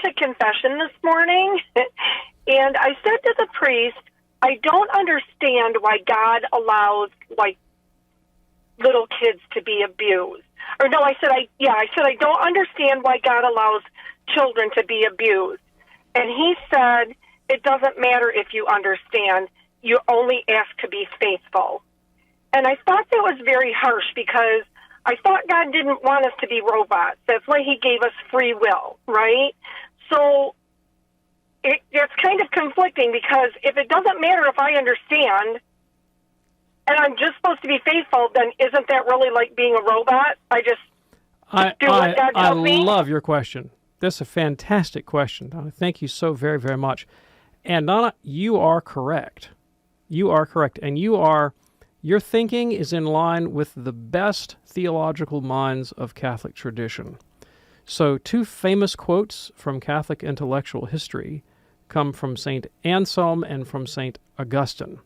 to confession this morning, and I said to the priest, I don't understand why God allows, like, little kids to be abused. Or no, I said I don't understand why God allows children to be abused. And he said, it doesn't matter if you understand. You only ask to be faithful. And I thought that was very harsh because I thought God didn't want us to be robots. That's why he gave us free will, right? So it's kind of conflicting because if it doesn't matter if I understand and I'm just supposed to be faithful, then isn't that really like being a robot? I love your question. This is a fantastic question, Donna. Thank you so very, very much. And Donna, you are correct. You are correct. And your thinking is in line with the best theological minds of Catholic tradition. So 2 famous quotes from Catholic intellectual history come from St. Anselm and from St. Augustine.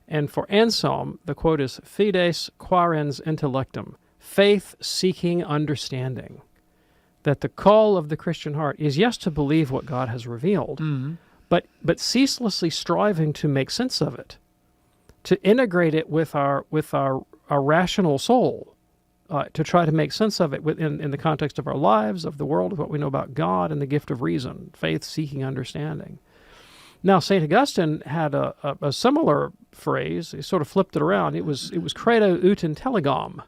And for Anselm, the quote is, Fides quaerens intellectum, faith seeking understanding. That the call of the Christian heart is, yes, to believe what God has revealed, but ceaselessly striving to make sense of it, to integrate it with our rational soul, to try to make sense of it in the context of our lives, of the world, of what we know about God, and the gift of reason, faith seeking understanding. Now, St. Augustine had a similar phrase. He sort of flipped it around. It was credo ut intelligam.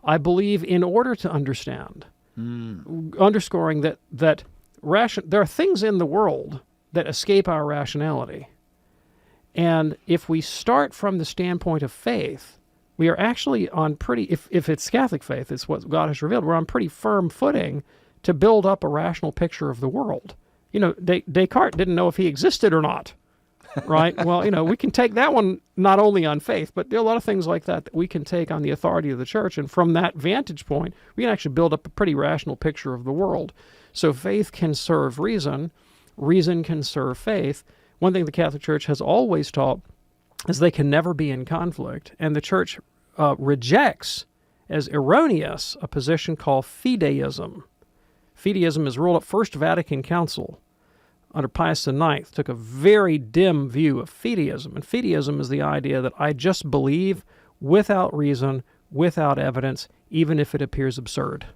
I believe in order to understand, underscoring that there are things in the world that escape our rationality. And if we start from the standpoint of faith, we are actually on pretty, if it's Catholic faith, it's what God has revealed, we're on pretty firm footing to build up a rational picture of the world. You know, Descartes didn't know if he existed or not, right? Well, you know, we can take that one not only on faith, but there are a lot of things like that we can take on the authority of the church. And from that vantage point, we can actually build up a pretty rational picture of the world. So faith can serve reason. Reason can serve faith. One thing the Catholic Church has always taught is they can never be in conflict. And the Church rejects as erroneous a position called Fideism. Fideism is ruled at First Vatican Council under Pius IX, took a very dim view of Fideism. And Fideism is the idea that I just believe without reason, without evidence, even if it appears absurd.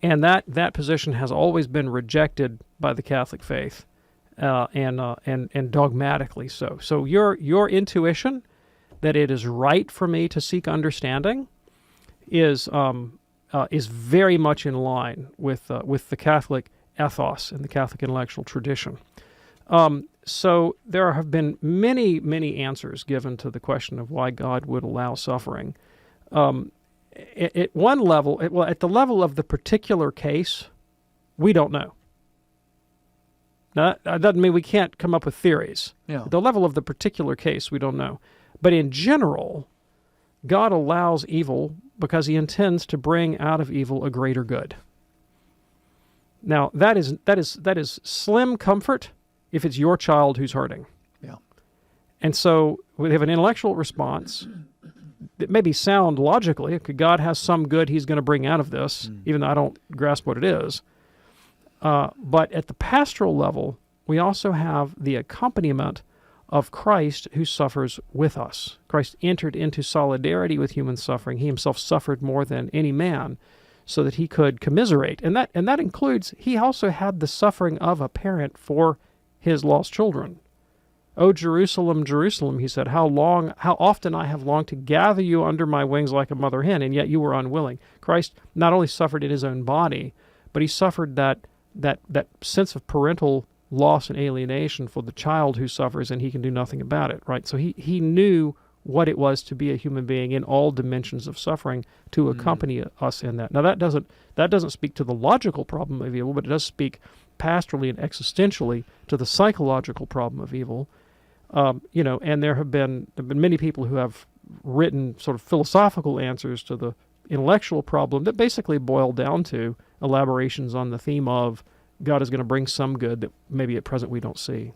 And that position has always been rejected by the Catholic faith, and dogmatically so. So your intuition that it is right for me to seek understanding is very much in line with the Catholic ethos and the Catholic intellectual tradition. So there have been many, many answers given to the question of why God would allow suffering. At one level, at the level of the particular case, we don't know. Now, that doesn't mean we can't come up with theories. Yeah. At the level of the particular case, we don't know. But in general, God allows evil because he intends to bring out of evil a greater good. Now, that is slim comfort if it's your child who's hurting. Yeah. And so we have an intellectual response that maybe sound logically, okay, God has some good he's going to bring out of this, even though I don't grasp what it is. But at the pastoral level, we also have the accompaniment of Christ who suffers with us. Christ entered into solidarity with human suffering. He himself suffered more than any man so that he could commiserate. And that includes, he also had the suffering of a parent for his lost children. "O Jerusalem, Jerusalem," he said, how often I have longed to gather you under my wings like a mother hen, and yet you were unwilling. Christ not only suffered in his own body, but he suffered that sense of parental loss and alienation for the child who suffers, and he can do nothing about it, right? So he knew what it was to be a human being in all dimensions of suffering to accompany us in that. Now that doesn't speak to the logical problem of evil, but it does speak pastorally and existentially to the psychological problem of evil. And there have been many people who have written sort of philosophical answers to the intellectual problem that basically boil down to elaborations on the theme of God is going to bring some good that maybe at present we don't see.